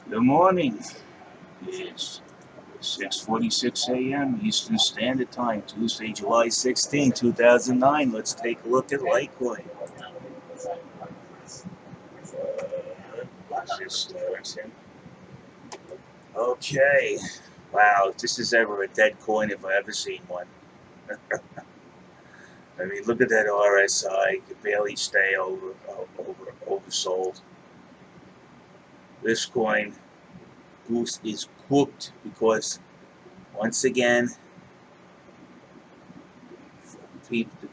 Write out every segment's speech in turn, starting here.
Good morning. It's 6:46 a.m. Eastern Standard Time, Tuesday, July 16, 2009. Let's take a look at Litecoin. Okay. Wow, if this is ever a dead coin if I ever seen one. I mean, look at that RSI. You can barely stay oversold. This coin is cooked because, once again,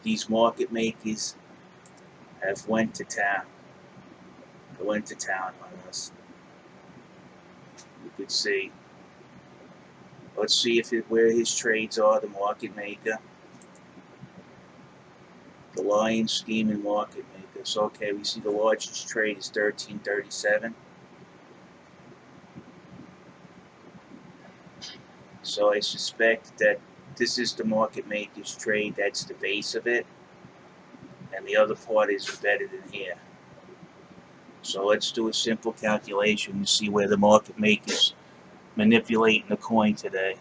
these market makers have went to town. They went to town on us. You could see. Let's see where his trades are. The market maker, the Lion scheming market maker. So okay, we see the largest trade is 1337. So I suspect that this is the market maker's trade. That's the base of it, and the other part is embedded in here. So let's do a simple calculation to see where the market maker's manipulating the coin today.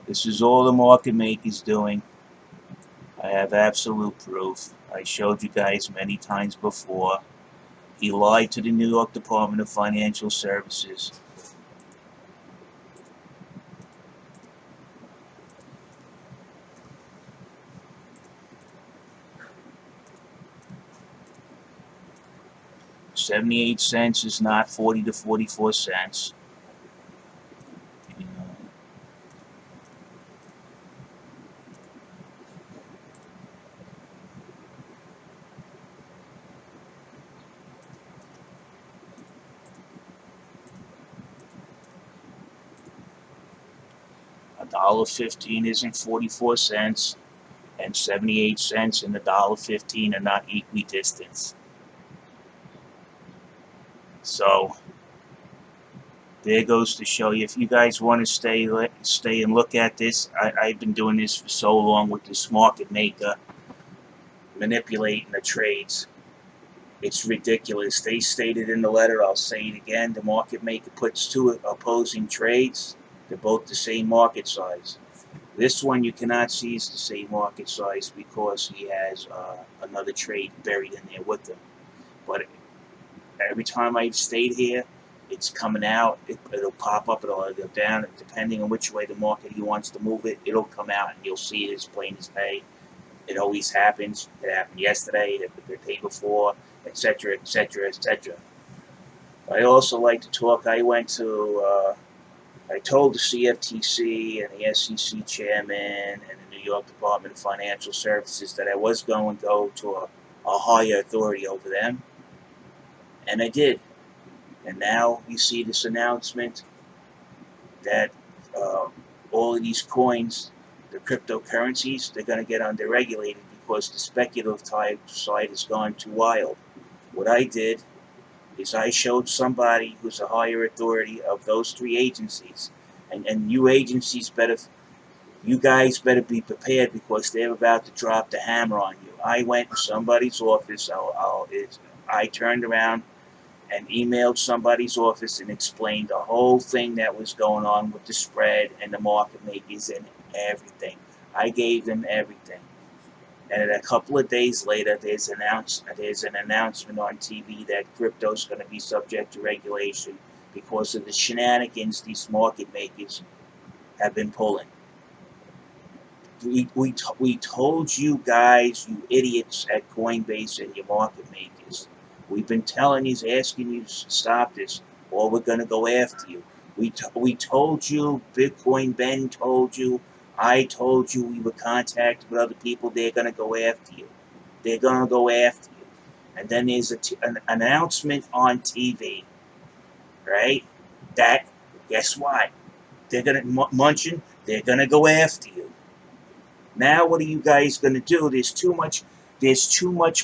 This is all the market maker's doing. I have absolute proof. I showed you guys many times before. He lied to the New York Department of Financial Services. $0.78 is not 40 to 44 cents. $1.15 isn't 44 cents, and 78 cents and $1.15 are not equidistant. So there goes to show you, if you guys want to stay and look at this, I've been doing this for so long with this market maker manipulating the trades. It's ridiculous. They stated in the letter, I'll say it again, the market maker puts two opposing trades. They're both the same market size. This one you cannot see is the same market size because he has another trade buried in there with him. But every time I've stayed here, it's coming out. It'll pop up. It'll go down. Depending on which way the market he wants to move it, it'll come out, and you'll see it as plain as day. It always happens. It happened yesterday, the day before, etc., etc., etc. I also like to talk. I told the CFTC and the SEC chairman and the New York Department of Financial Services that I was going to go to a higher authority over them, and I did. And now you see this announcement that all of these coins, the cryptocurrencies, they're going to get underregulated because the speculative side has gone too wild. What I did is I showed somebody who's a higher authority of those three agencies. And you agencies you guys better be prepared because they're about to drop the hammer on you. I went to somebody's office. I turned around and emailed somebody's office and explained the whole thing that was going on with the spread and the market makers and everything. I gave them everything. And a couple of days later, there's an announcement on TV that crypto is going to be subject to regulation because of the shenanigans these market makers have been pulling. We told you guys, you idiots at Coinbase and your market makers. We've been telling you, asking you to stop this, or we're going to go after you. We told you, Bitcoin Ben told you, I told you, we were contacted with other people. They're going to go after you. They're going to go after you. And then there's an announcement on TV, right? That, guess what? They're going to, Munchin, they're going to go after you. Now what are you guys going to do? There's too much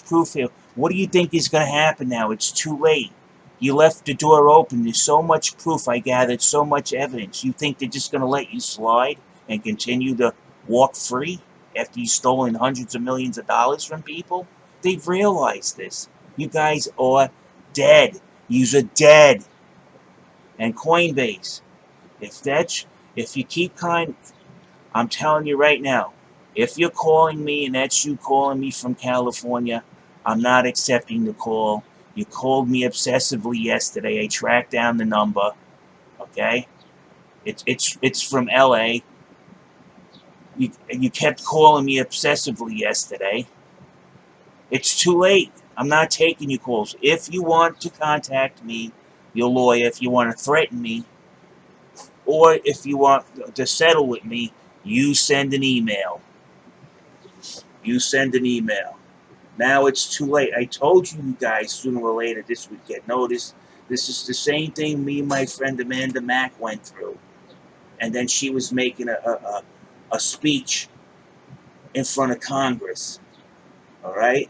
proof here. What do you think is going to happen now? It's too late. You left the door open. There's so much proof. I gathered so much evidence. You think they're just going to let you slide and continue to walk free? after you've stolen hundreds of millions of dollars from people. They've realized this. You guys are dead. You're dead. And Coinbase, if that's if you keep I'm telling you right now, if you're calling me and that's you calling me from California, I'm not accepting the call. You called me obsessively yesterday. I tracked down the number. Okay, it's from LA. You kept calling me obsessively yesterday. It's too late. I'm not taking your calls. If you want to contact me, your lawyer, if you want to threaten me, or if you want to settle with me, you send an email. You send an email. Now it's too late. I told you guys sooner or later this would get noticed. This is the same thing me and my friend Amanda Mack went through. And then she was making a speech in front of Congress. All right?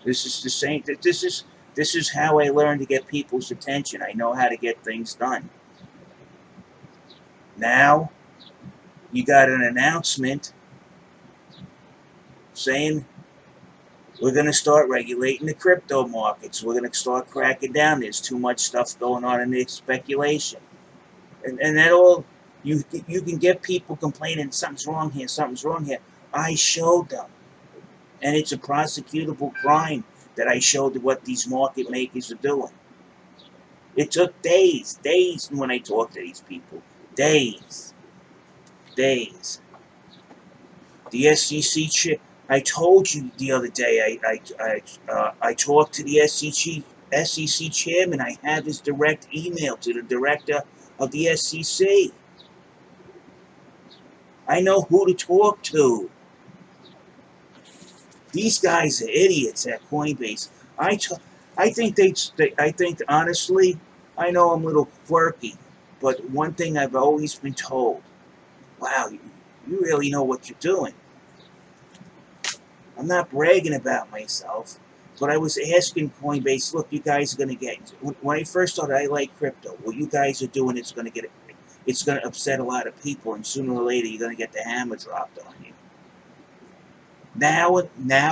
This is the same. This is how I learned to get people's attention. I know how to get things done. Now you got an announcement saying we're going to start regulating the crypto markets. We're going to start cracking down. There's too much stuff going on in the speculation, and that all you can get people complaining something's wrong here, something's wrong here. I showed them, and it's a prosecutable crime that I showed what these market makers are doing. It took days when I talked to these people. Days. The SEC chair. I told you the other day. I talked to the SEC chairman. I have his direct email to the director of the SEC. I know who to talk to. These guys are idiots at Coinbase. I think I think honestly, I know I'm a little quirky, but one thing I've always been told: wow, you really know what you're doing. I'm not bragging about myself, but I was asking Coinbase, look, you guys are going to get, when I first started, I like crypto. What you guys are doing, it's going to upset a lot of people, and sooner or later, you're going to get the hammer dropped on you. Now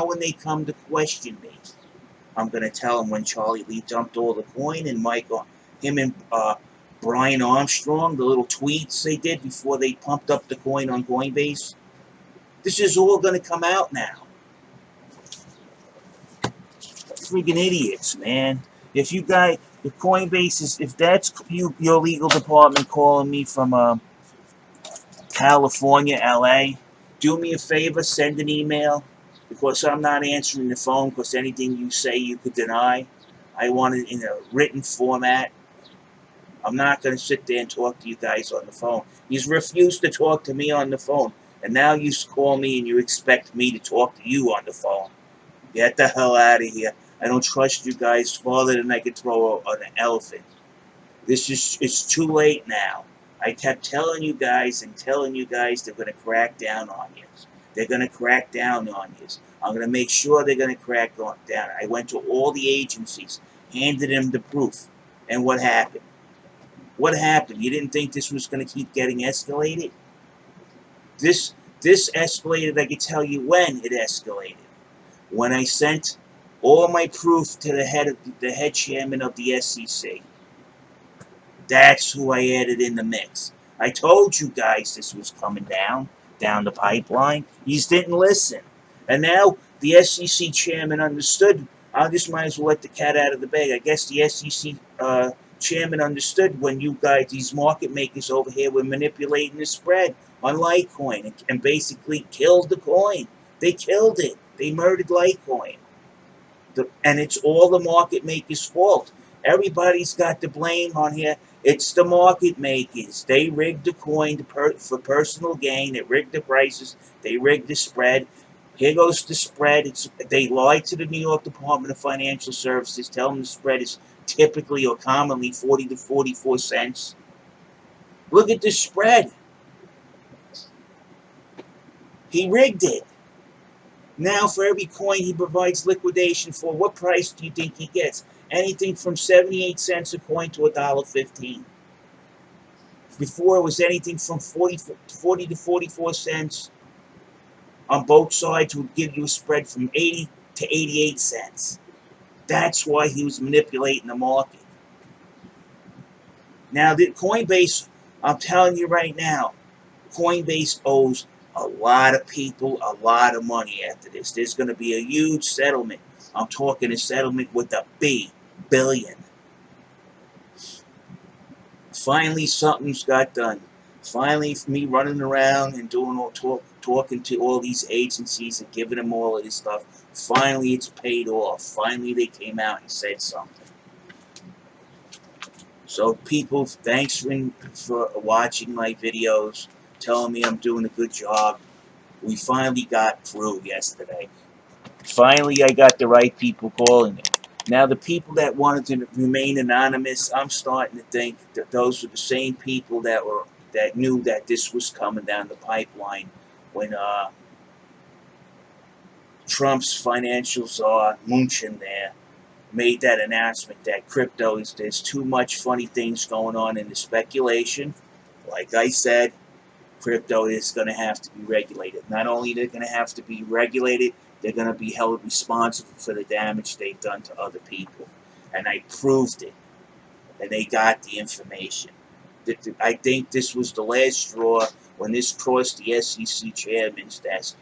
when they come to question me, I'm going to tell them when Charlie Lee dumped all the coin and him and Brian Armstrong, the little tweets they did before they pumped up the coin on Coinbase. This is all going to come out now. Freaking idiots, man. If Coinbase is, if that's your legal department calling me from California, LA, do me a favor, send an email, because I'm not answering the phone, because anything you say you could deny. I want it in a written format. I'm not going to sit there and talk to you guys on the phone. You've refused to talk to me on the phone, and now you call me and you expect me to talk to you on the phone. Get the hell out of here. I don't trust you guys farther than I could throw an elephant. It's too late now. I kept telling you guys they're going to crack down on you. They're going to crack down on you. I'm going to make sure they're going to crack down. I went to all the agencies, handed them the proof. And what happened? What happened? You didn't think this was going to keep getting escalated? This escalated, I can tell you when it escalated. When I sent all my proof to the head chairman of the SEC. That's who I added in the mix. I told you guys this was coming down the pipeline. You just didn't listen. And now the SEC chairman understood. I just might as well let the cat out of the bag. I guess the SEC chairman understood when you guys, these market makers over here, were manipulating the spread on Litecoin and basically killed the coin. They killed it. They murdered Litecoin. And it's all the market makers' fault. Everybody's got the blame on here. It's the market makers. They rigged the coin for personal gain. They rigged the prices. They rigged the spread. Here goes the spread. They lied to the New York Department of Financial Services, telling them the spread is typically or commonly 40 to 44 cents. Look at the spread. He rigged it. Now, for every coin he provides liquidation for, what price do you think he gets? Anything from 78 cents a coin to $1.15. Before, it was anything from 40 to 44 cents on both sides would give you a spread from 80 to 88 cents. That's why he was manipulating the market. Now, the Coinbase, I'm telling you right now, Coinbase owes a lot of people a lot of money after this. There's going to be a huge settlement. I'm talking a settlement with a B, billion. Finally, something's got done. Finally, me running around and doing talking to all these agencies and giving them all of this stuff. Finally, it's paid off. Finally, they came out and said something. So, people, thanks for watching my videos, telling me I'm doing a good job. We finally got through yesterday. Finally, I got the right people calling it. Now, the people that wanted to remain anonymous, I'm starting to think that those were the same people that knew that this was coming down the pipeline when Trump's financial czar Munchin there made that announcement that crypto is there's too much funny things going on in the speculation. Like I said, crypto is going to have to be regulated. Not only they're going to have to be regulated, they're going to be held responsible for the damage they've done to other people. And I proved it. And they got the information. I think this was the last straw when this crossed the SEC chairman's desk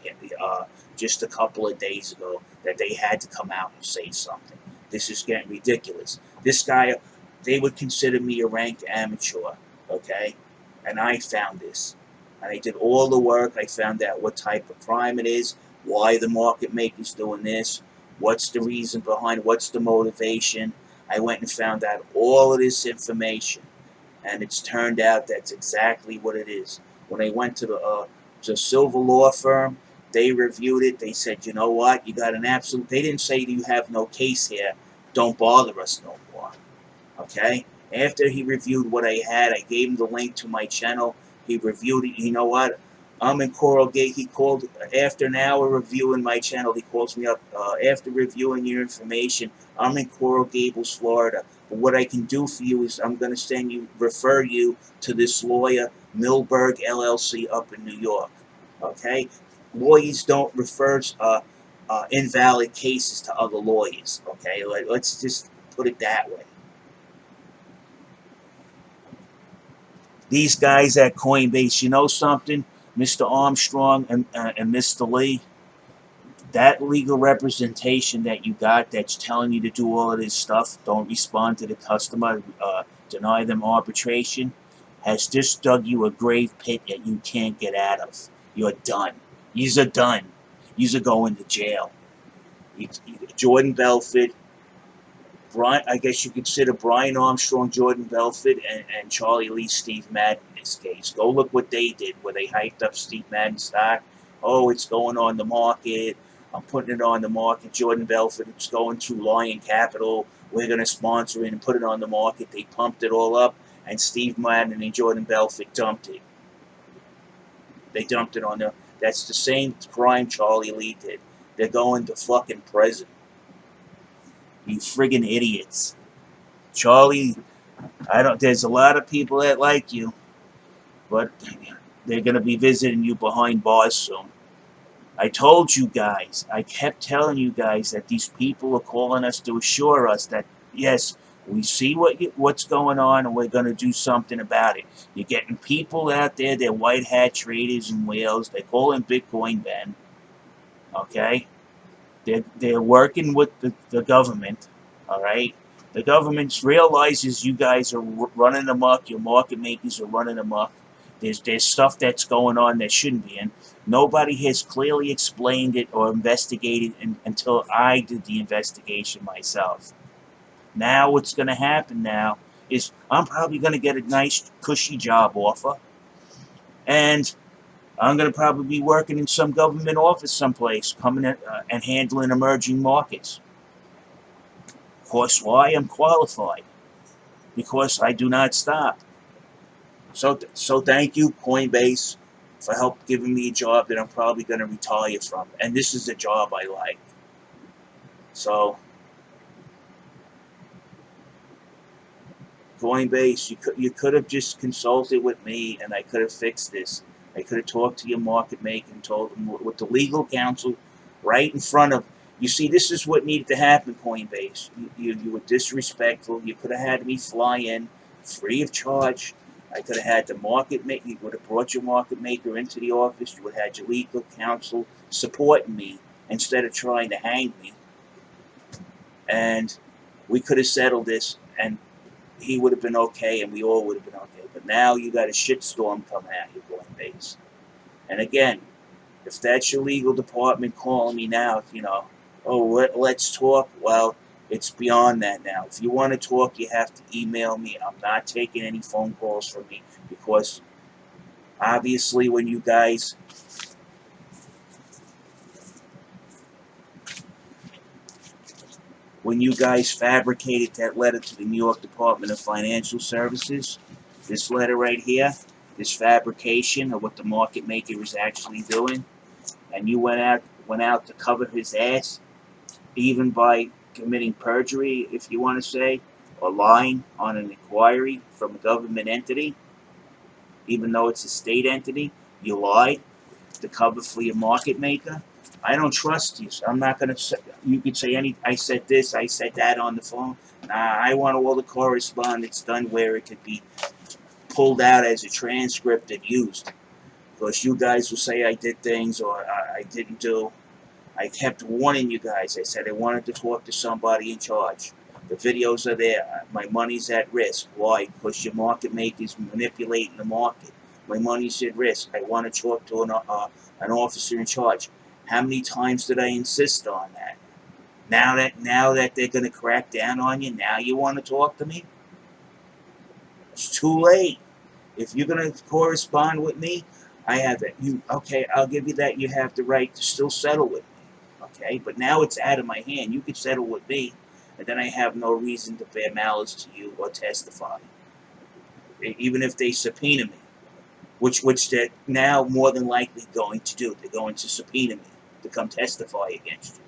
just a couple of days ago that they had to come out and say something. This is getting ridiculous. This guy, they would consider me a ranked amateur, okay? And I found this. And I did all the work. I found out what type of crime it is, why the market maker's doing this, what's the reason behind it, what's the motivation. I went and found out all of this information. And it's turned out that's exactly what it is. When I went to the Silver law firm, they reviewed it. They said, you know what, you got an absolute. They didn't say you have no case here. Don't bother us no more. Okay. After he reviewed what I had, I gave him the link to my channel. He reviewed it. You know what? I'm in Coral Gate. He called after an hour reviewing my channel. He calls me up after reviewing your information. I'm in Coral Gables, Florida. But what I can do for you is I'm going to refer you to this lawyer, Milberg LLC, up in New York. Okay, lawyers don't refer invalid cases to other lawyers. Okay, let's just put it that way. These guys at Coinbase, you know something, Mr. Armstrong and Mr. Lee, that legal representation that you got that's telling you to do all of this stuff, don't respond to the customer, deny them arbitration, has just dug you a grave pit that you can't get out of. You're done. You're done. You're going to jail. Jordan Belfort, Brian, I guess you consider Brian Armstrong, Jordan Belfort, and Charlie Lee, Steve Madden in this case. Go look what they did, where they hyped up Steve Madden's stock. Oh, it's going on the market. I'm putting it on the market. Jordan Belfort, it's going through Lion Capital. We're going to sponsor it and put it on the market. They pumped it all up, and Steve Madden and Jordan Belfort dumped it. They dumped it on there. That's the same crime Charlie Lee did. They're going to fucking prison. You friggin' idiots. Charlie, there's a lot of people that like you, but they're going to be visiting you behind bars soon. I told you guys, I kept telling you guys that these people are calling us to assure us that, yes, we see what's going on and we're going to do something about it. You're getting people out there, they're white hat traders and whales. They call them Bitcoin Ben. Okay? They're working with the government. All right? The government realizes you guys are running amok. Your market makers are running amok. There's stuff that's going on that shouldn't be, and nobody has clearly explained it or investigated until I did the investigation myself. Now what's going to happen now is I'm probably going to get a nice cushy job offer, and I'm going to probably be working in some government office someplace, coming in, and handling emerging markets. Of course, why? I'm qualified. Because I do not stop. So thank you, Coinbase, for help giving me a job that I'm probably going to retire from. And this is a job I like. So, Coinbase, you could have just consulted with me and I could have fixed this. I could have talked to your market maker and told them with the legal counsel right in front of. You see, this is what needed to happen, Coinbase. You were disrespectful. You could have had me fly in free of charge. I could have had the market maker. You would have brought your market maker into the office. You would have had your legal counsel supporting me instead of trying to hang me. And we could have settled this, and he would have been okay, and we all would have been okay. But now you got a shitstorm coming at you, Coinbase. And again, if that's your legal department calling me now, oh, let's talk. Well, it's beyond that now. If you want to talk, you have to email me. I'm not taking any phone calls from me because obviously when you guys fabricated that letter to the New York Department of Financial Services, this letter right here, this fabrication of what the market maker is actually doing, and you went out to cover his ass, even by committing perjury, if you want to say, or lying on an inquiry from a government entity, even though it's a state entity, you lied to cover for your market maker. I don't trust you. So I'm not going to say, you could say I said this, I said that on the phone. Nah, I want all the correspondence done where it could be pulled out as a transcript and used. Because you guys will say I did things or I didn't do. I kept warning you guys. I said I wanted to talk to somebody in charge. The videos are there. My money's at risk. Why? Because your market maker's manipulating the market. My money's at risk. I want to talk to an officer in charge. How many times did I insist on that? Now that they're going to crack down on you, now you want to talk to me? It's too late. If you're going to correspond with me, I have it. Okay? I'll give you that. You have the right to still settle with me. Okay, but now it's out of my hand. You could settle with me, and then I have no reason to bear malice to you or testify, even if they subpoena me, which they're now more than likely going to do. They're going to subpoena me to come testify against you.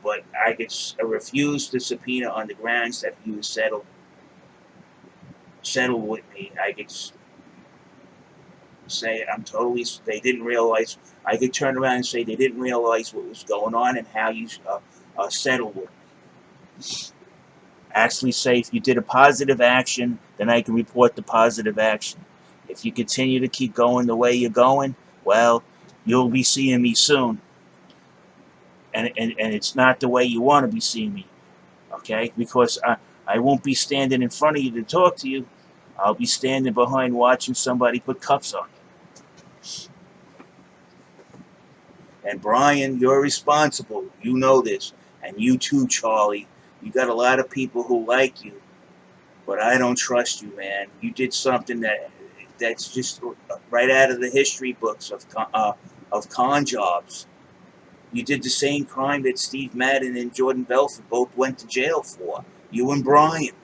But I could refuse the subpoena on the grounds that he was settled with me. I could say they didn't realize. I could turn around and say they didn't realize what was going on and how you settled with me. Actually say if you did a positive action, then I can report the positive action. If you continue to keep going the way you're going, well, you'll be seeing me soon. And it's not the way you want to be seeing me, okay? Because I won't be standing in front of you to talk to you. I'll be standing behind watching somebody put cuffs on you. And Brian, you're responsible. You know this. And you too, Charlie. You got a lot of people who like you. But I don't trust you, man. You did something that's just right out of the history books of con jobs. You did the same crime that Steve Madden and Jordan Belfort both went to jail for. You and Brian.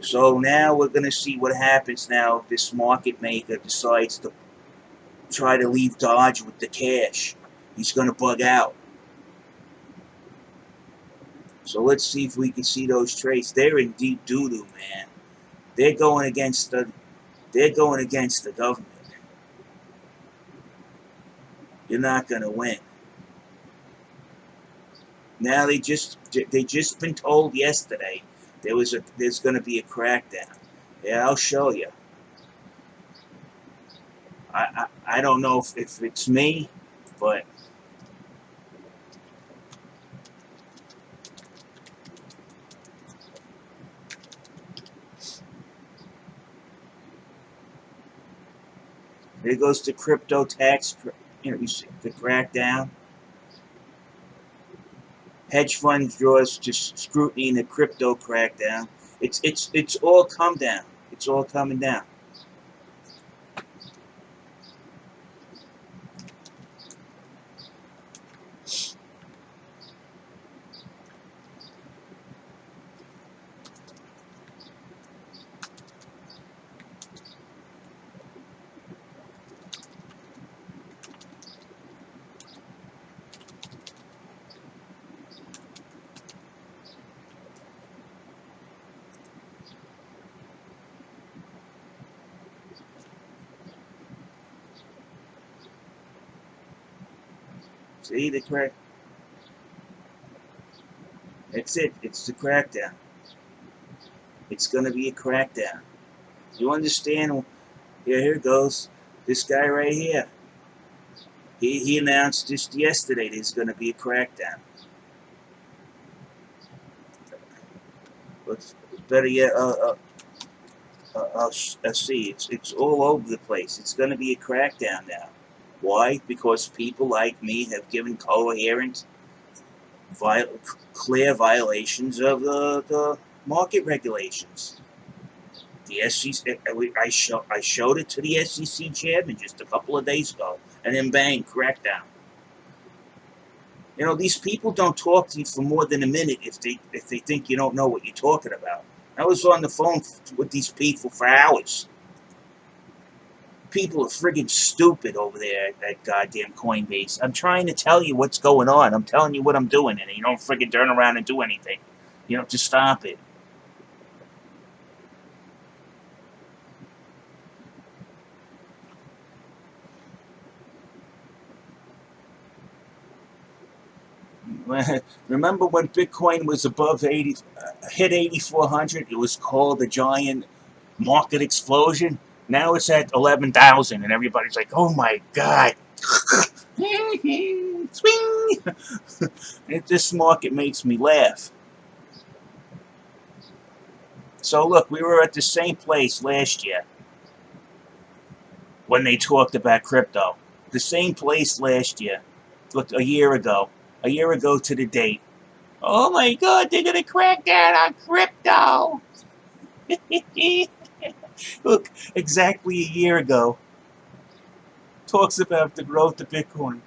So now we're going to see what happens now if this market maker decides to try to leave Dodge with the cash. He's going to bug out. So let's see if we can see those trades. They're in deep doo-doo, man. They're going against the government. You're not going to win. Now they just been told yesterday there's going to be a crackdown. Yeah, I'll show you. I don't know if it's me, but there goes the crypto tax. You see the crackdown. Hedge funds draws just scrutiny in the crypto crackdown. It's all come down. It's all coming down. See the crack? That's it. It's the crackdown. It's going to be a crackdown. You understand? Yeah, here it goes. This guy right here. He announced just yesterday there's going to be a crackdown. But better yet, I'll see. It's all over the place. It's going to be a crackdown now. Why? Because people like me have given coherent, clear violations of the market regulations. The SEC, I showed it to the SEC chairman just a couple of days ago, and then bang, crackdown. You know, these people don't talk to you for more than a minute if they think you don't know what you're talking about. I was on the phone with these people for hours. People are friggin' stupid over there at goddamn Coinbase. I'm trying to tell you what's going on. I'm telling you what I'm doing, and you don't friggin' turn around and do anything. You know, just stop it. Remember when Bitcoin was above 80, hit 8,400? It was called a giant market explosion. Now it's at 11,000, and everybody's like, "Oh my god!" Swing. This market makes me laugh. So look, we were at the same place last year when they talked about crypto. The same place last year. Look, a year ago to the date. Oh my god, they're gonna crack down on crypto. Look, exactly a year ago, talks about the growth of Bitcoin.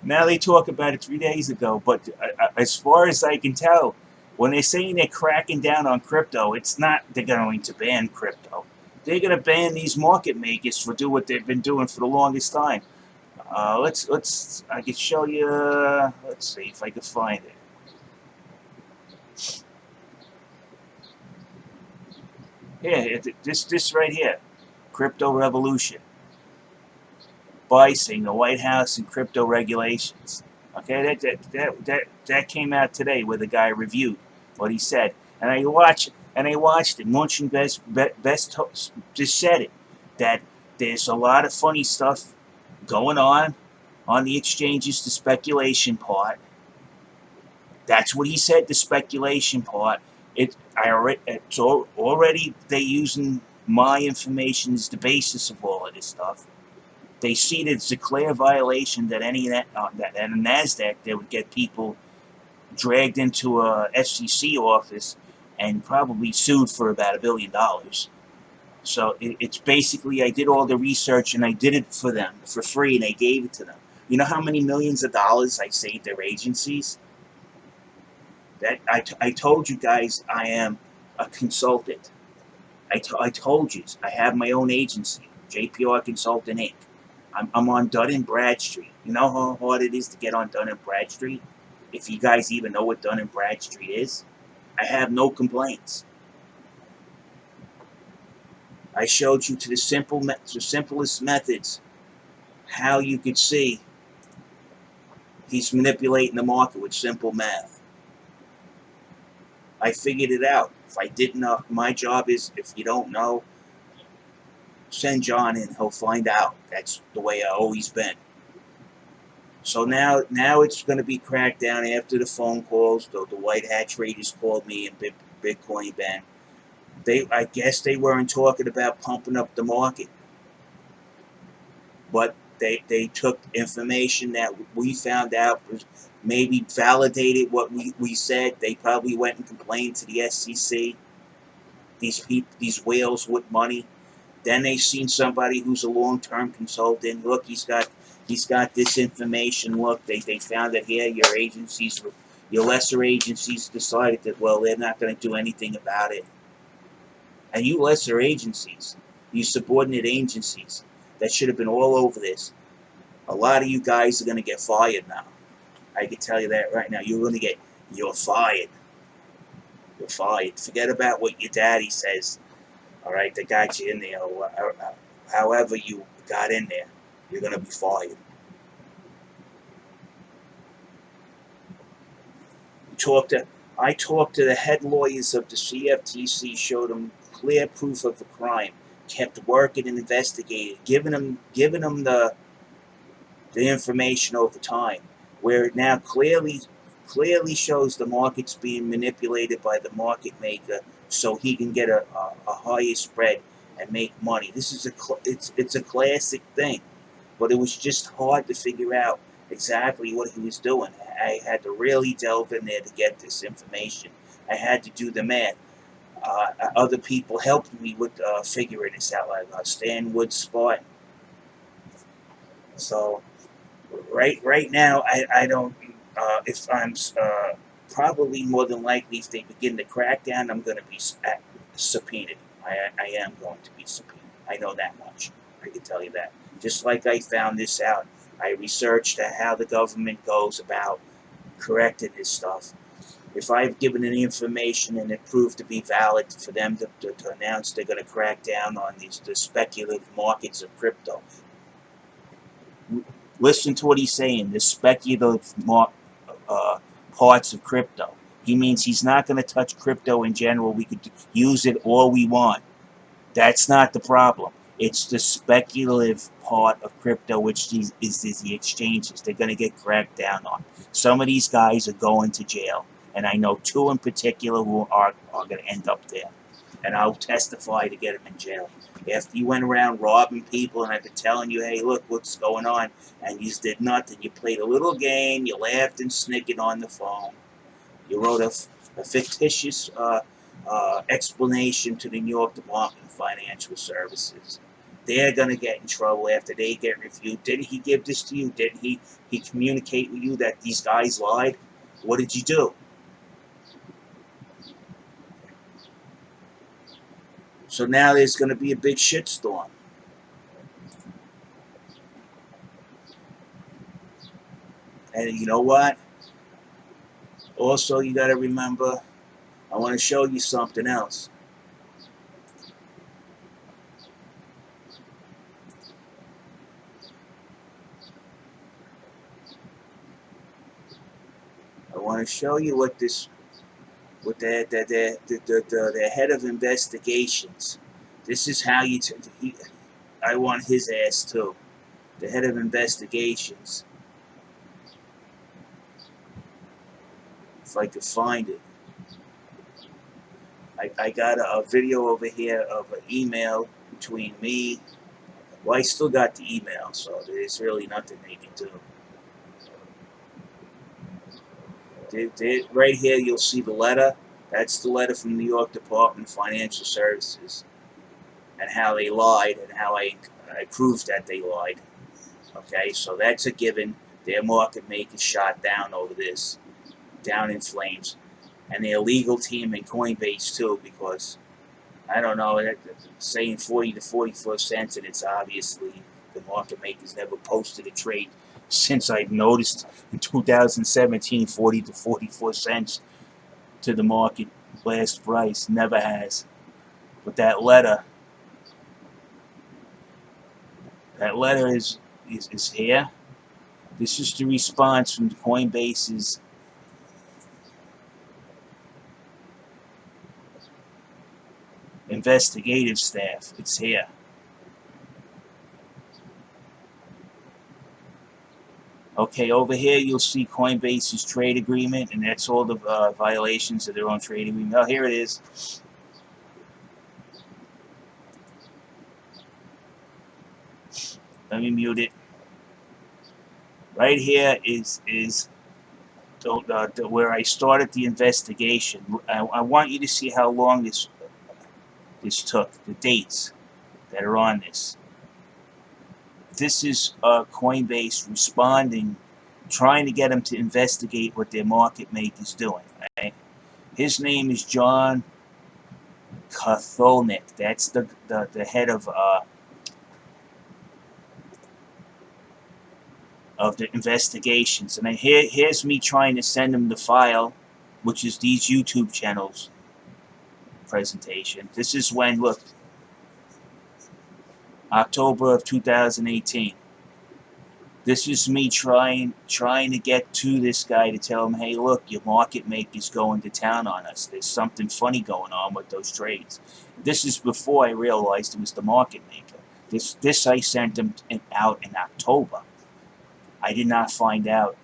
Now they talk about it 3 days ago, but as far as I can tell, when they're saying they're cracking down on crypto, it's not they're going to ban crypto. They're going to ban these market makers for do what they've been doing for the longest time. I can show you. Let's see if I can find it. Here, this right here, crypto revolution, Bicing the White House and crypto regulations. Okay, that came out today where the guy reviewed what he said, and I watched it. Munchen best just said it that there's a lot of funny stuff going on the exchanges. The speculation part. That's what he said. The speculation part. It's already they using my information as the basis of all of this stuff. They see that it's a clear violation that that a NASDAQ they would get people dragged into a SEC office and probably sued for about $1 billion. So it's basically I did all the research and I did it for them for free and I gave it to them. You know how many millions of dollars I saved their agencies? That I told you guys I am a consultant. I told you I have my own agency, JPR Consultant Inc. I'm on Dun and Bradstreet. You know how hard it is to get on Dun and Bradstreet? If you guys even know what Dun and Bradstreet is, I have no complaints. I showed you to the simplest methods how you could see he's manipulating the market with simple math. I figured it out. If I didn't know, my job is if you don't know, send John in. He'll find out. That's the way I've always been. So now it's going to be cracked down after the phone calls. The white hat traders called me and Bitcoin ban. I guess they weren't talking about pumping up the market, but they took information that we found out was maybe validated what we said. They probably went and complained to the SEC. These whales with money. Then they seen somebody who's a long-term consultant. Look, he's got this information. Look, they found that here your lesser agencies decided that well they're not going to do anything about it. And you lesser agencies, you subordinate agencies that should have been all over this. A lot of you guys are going to get fired now. I can tell you that right now. You're fired. You're fired. Forget about what your daddy says. All right, they got you in there. However you got in there, you're going to be fired. I talked to the head lawyers of the CFTC, showed them clear proof of the crime, kept working and investigating, giving them the information over time, where it now clearly shows the market's being manipulated by the market maker so he can get a higher spread and make money. This is it's a classic thing, but it was just hard to figure out exactly what he was doing. I had to really delve in there to get this information. I had to do the math. Other people helped me with figuring this out, like Stan Wood Spartan. So right now, I don't. If I'm probably more than likely, if they begin to crack down, I'm going to be subpoenaed. I am going to be subpoenaed. I know that much. I can tell you that. Just like I found this out, I researched how the government goes about correcting this stuff. If I've given any information and it proved to be valid for them to announce they're going to crack down on the speculative markets of crypto, listen to what he's saying. The speculative parts of crypto. He means he's not going to touch crypto in general. We could use it all we want. That's not the problem. It's the speculative part of crypto, which is the exchanges. They're going to get cracked down on. Some of these guys are going to jail, and I know two in particular who are going to end up there. And I'll testify to get them in jail. After you went around robbing people, and I've been telling you, hey, look what's going on, and you did nothing. You played a little game, you laughed and snickered on the phone. You wrote a fictitious explanation to the New York Department of Financial Services. They're going to get in trouble after they get reviewed. Didn't he give this to you? Didn't he communicate with you that these guys lied? What did you do? So now there's going to be a big shitstorm. And you know what? Also, you got to remember, I want to show you something else. I want to show you what the head of investigations. This is how I want his ass too. The head of investigations. If I could find it. I got a video over here of an email between me. Well, I still got the email, so there's really nothing they can do. Right here, you'll see the letter. That's the letter from the New York Department of Financial Services, and how they lied, and how I proved that they lied. Okay, so that's a given. Their market maker shot down over this, down in flames, and their legal team and Coinbase too, because I don't know, saying 40 to 44 cents, and it's obviously the market makers never posted a trade since I've noticed in 2017, 40 to 44 cents to the market last price. Never has. But that letter is here. This is the response from Coinbase's investigative staff. It's here. Okay, over here you'll see Coinbase's trade agreement, and that's all the violations of their own trade agreement. Oh, here it is. Let me mute it. Right here is where I started the investigation. I want you to see how long this took, the dates that are on this. This is Coinbase responding, trying to get them to investigate what their market maker's doing. Right? His name is John Katholnik. That's the head of the investigations. And here's me trying to send him the file, which is these YouTube channels presentation. This is when, look, October of 2018. This is me trying to get to this guy to tell him, hey, look, your market maker's going to town on us. There's something funny going on with those trades. This is before I realized it was the market maker. This I sent him out in October. I did not find out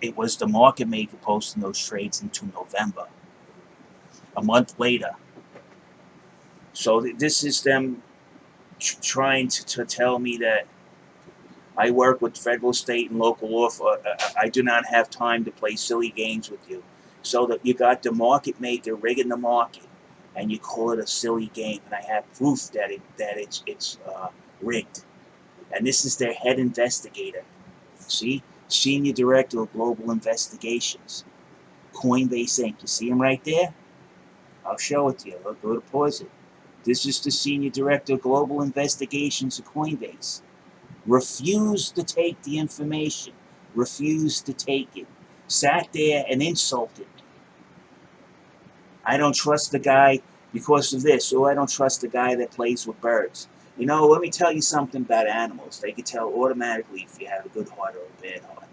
it was the market maker posting those trades into November, a month later. So this is them trying to tell me that I work with federal, state, and local law. I do not have time to play silly games with you. So that you got the market maker rigging the market, and you call it a silly game, and I have proof that it's rigged. And this is their head investigator. See, Senior Director of Global Investigations, Coinbase Inc. You see him right there? I'll show it to you. Look, go to pause it. This is the Senior Director of Global Investigations of Coinbase. Refused to take the information. Refused to take it. Sat there and insulted me. I don't trust the guy because of this, or I don't trust the guy that plays with birds. You know, let me tell you something about animals. They can tell automatically if you have a good heart or a bad heart.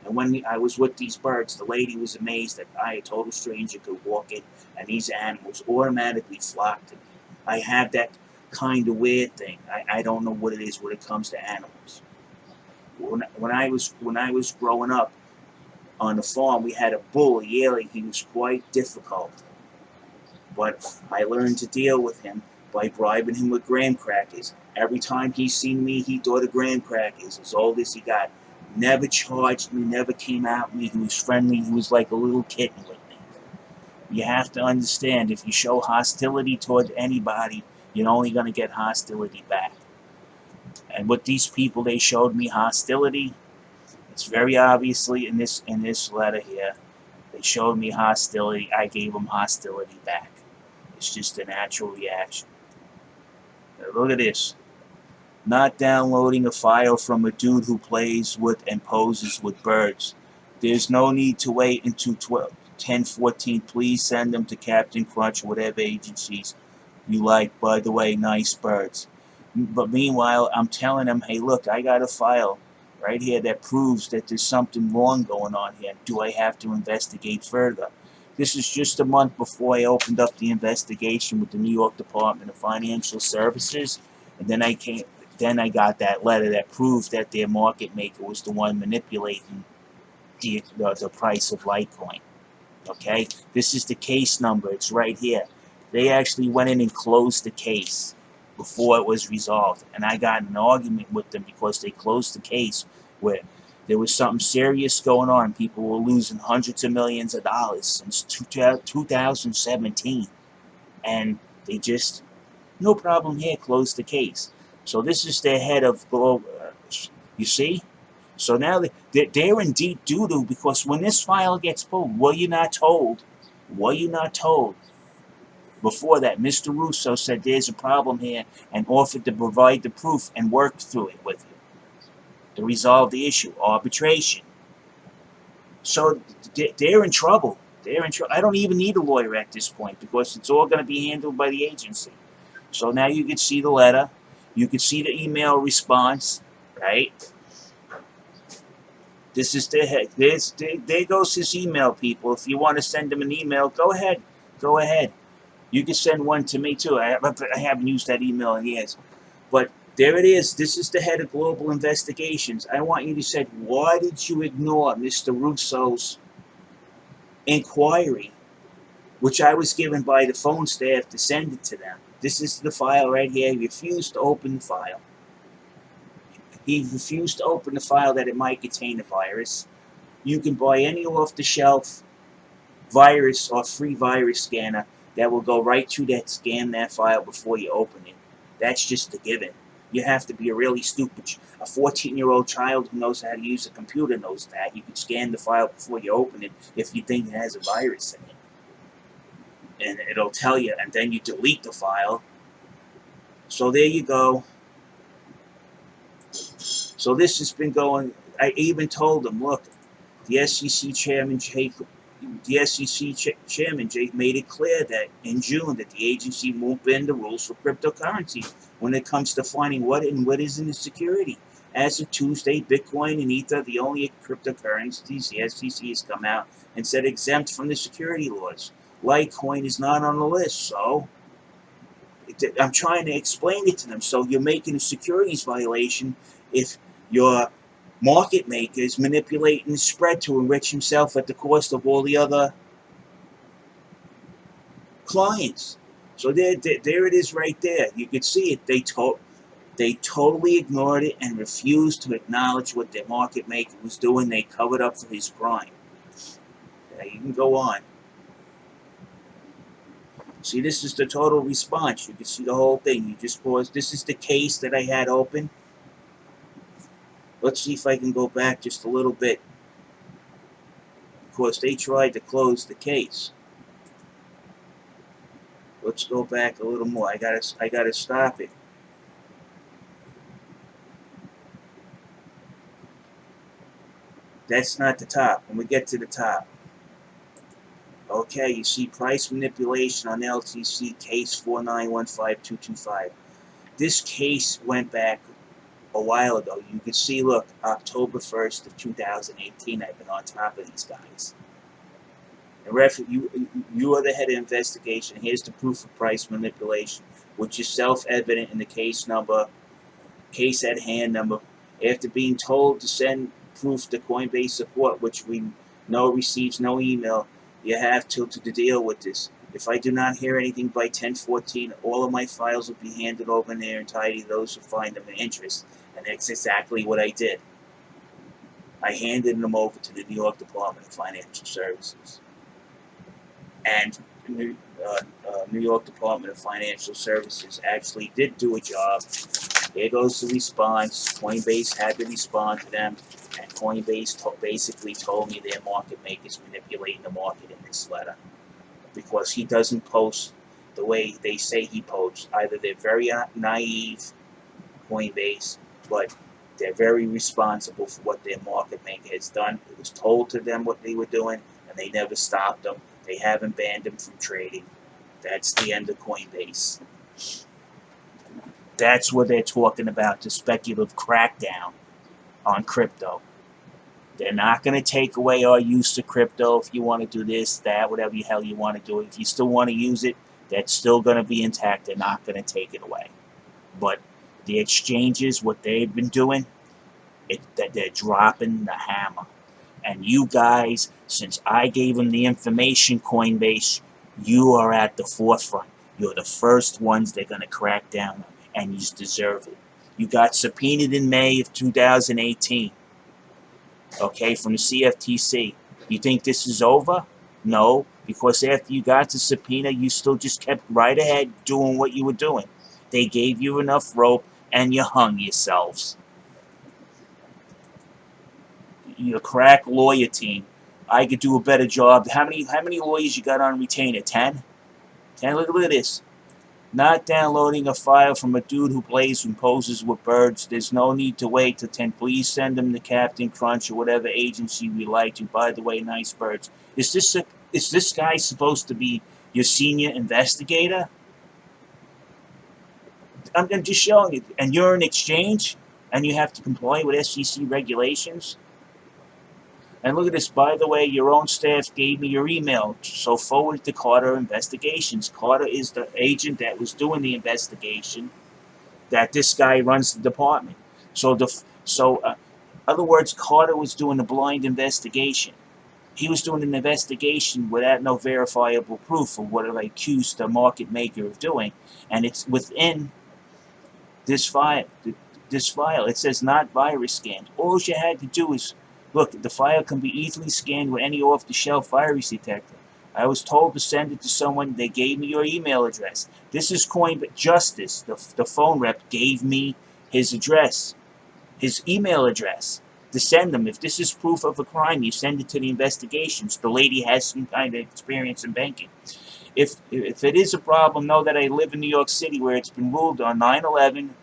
And when I was with these birds, the lady was amazed that I, a total stranger, could walk in and these animals automatically flocked to me. I have that kind of weird thing. I don't know what it is when it comes to animals. When I was growing up on the farm, we had a bull, a yearling. He was quite difficult, but I learned to deal with him by bribing him with graham crackers. Every time he seen me, he thought of graham crackers, as old as he got. Never charged me, never came at me. He was friendly. He was like a little kitten with me. You have to understand, if you show hostility toward anybody, you're only going to get hostility back. And with these people, they showed me hostility. It's very obviously in this letter here. They showed me hostility. I gave them hostility back. It's just a natural reaction. Now look at this. Not downloading a file from a dude who plays with and poses with birds. There's no need to wait until 10/14. Please send them to Captain Crunch, whatever agencies you like. By the way, nice birds. But meanwhile, I'm telling them, hey, look, I got a file right here that proves that there's something wrong going on here. Do I have to investigate further? This is just a month before I opened up the investigation with the New York Department of Financial Services, and then I got that letter that proved that their market maker was the one manipulating the price of Litecoin. Okay, this is the case number. It's right here. They actually went in and closed the case before it was resolved, and I got in an argument with them because they closed the case where there was something serious going on. People were losing hundreds of millions of dollars since 2017, and they just, no problem here, closed the case. So this is their head of global, you see? So now they're in deep doo-doo, because when this file gets pulled, were you not told before that Mr. Russo said there's a problem here and offered to provide the proof and work through it with you to resolve the issue, arbitration. So they're in trouble. I don't even need a lawyer at this point because it's all going to be handled by the agency. So now you can see the letter. You can see the email response, right? This is their head. There goes his email, people. If you want to send him an email, go ahead. Go ahead. You can send one to me, too. I haven't used that email in years. But there it is. This is the head of Global Investigations. I want you to say, why did you ignore Mr. Russo's inquiry, which I was given by the phone staff to send it to them? This is the file right here. He refused to open the file. He refused to open the file that it might contain a virus. You can buy any off-the-shelf virus or free virus scanner that will go right through that, scan that file before you open it. That's just a given. You have to be a really stupid, a 14-year-old child who knows how to use a computer knows that. You can scan the file before you open it if you think it has a virus in it. And it'll tell you, and then you delete the file. So there you go. So this has been going. I even told them, look, the SEC chairman made it clear that in June that the agency won't bend the rules for cryptocurrency when it comes to finding what isn't a security. As of Tuesday, Bitcoin and Ether, the only cryptocurrencies the SEC has come out and said exempt from the security laws. Litecoin is not on the list, so I'm trying to explain it to them. So you're making a securities violation if your market maker is manipulating the spread to enrich himself at the cost of all the other clients. So there it is right there. You could see it. They totally ignored it and refused to acknowledge what their market maker was doing. They covered up for his crime. You can go on. See, this is the total response. You can see the whole thing. You just pause. This is the case that I had open. Let's see if I can go back just a little bit. Of course, they tried to close the case. Let's go back a little more. I gotta stop it. That's not the top. When we get to the top. Okay, you see price manipulation on LTC case 4915225. This case went back a while ago. You can see, look, October 1st of 2018, I've been on top of these guys. You are the head of investigation. Here's the proof of price manipulation, which is self-evident in the case at hand number. After being told to send proof to Coinbase support, which we know receives no email, you have to deal with this. If I do not hear anything by 10/14, all of my files will be handed over in their entirety to those who find them of interest. And that's exactly what I did. I handed them over to the New York Department of Financial Services. And New York Department of Financial Services actually did do a job. Here goes the response. Coinbase had to respond to them, and Coinbase basically told me their market makers manipulating the market in this letter because he doesn't post the way they say he posts. Either they're very naive, Coinbase, but they're very responsible for what their market maker has done. It was told to them what they were doing, and they never stopped them. They haven't banned them from trading. That's the end of Coinbase. That's what they're talking about, the speculative crackdown on crypto. They're not going to take away our use of crypto if you want to do this, that, whatever the hell you want to do. If you still want to use it, that's still going to be intact. They're not going to take it away. But the exchanges, what they've been doing, that they're dropping the hammer. And you guys, since I gave them the information, Coinbase, you are at the forefront. You're the first ones they're going to crack down on, and you deserve it. You got subpoenaed in May of 2018, okay, from the CFTC. You think this is over? No, because after you got the subpoena, you still just kept right ahead doing what you were doing. They gave you enough rope, and you hung yourselves. Your crack lawyer team. I could do a better job. How many lawyers you got on retainer? 10? 10? Look at this. Not downloading a file from a dude who plays and poses with birds. There's no need to wait till 10. Please send them to Captain Crunch or whatever agency we like to. By the way, nice birds. Is this guy supposed to be your senior investigator? I'm just showing you. And you're an exchange, and you have to comply with SEC regulations. And look at this. By the way, your own staff gave me your email, so forward it to Carter Investigations. Carter is the agent that was doing the investigation. That this guy runs the department. Other words, Carter was doing a blind investigation. He was doing an investigation without no verifiable proof of what I accused the market maker of doing, and it's within this file. It says not virus scanned. All you had to do is look. The file can be easily scanned with any off-the-shelf virus detector. I was told to send it to someone. They gave me your email address. This is Coinbase Justice. The phone rep gave me his address, his email address to send them. If this is proof of a crime, you send it to the investigations. The lady has some kind of experience in banking. If it is a problem, know that I live in New York City, where it's been ruled on 9/11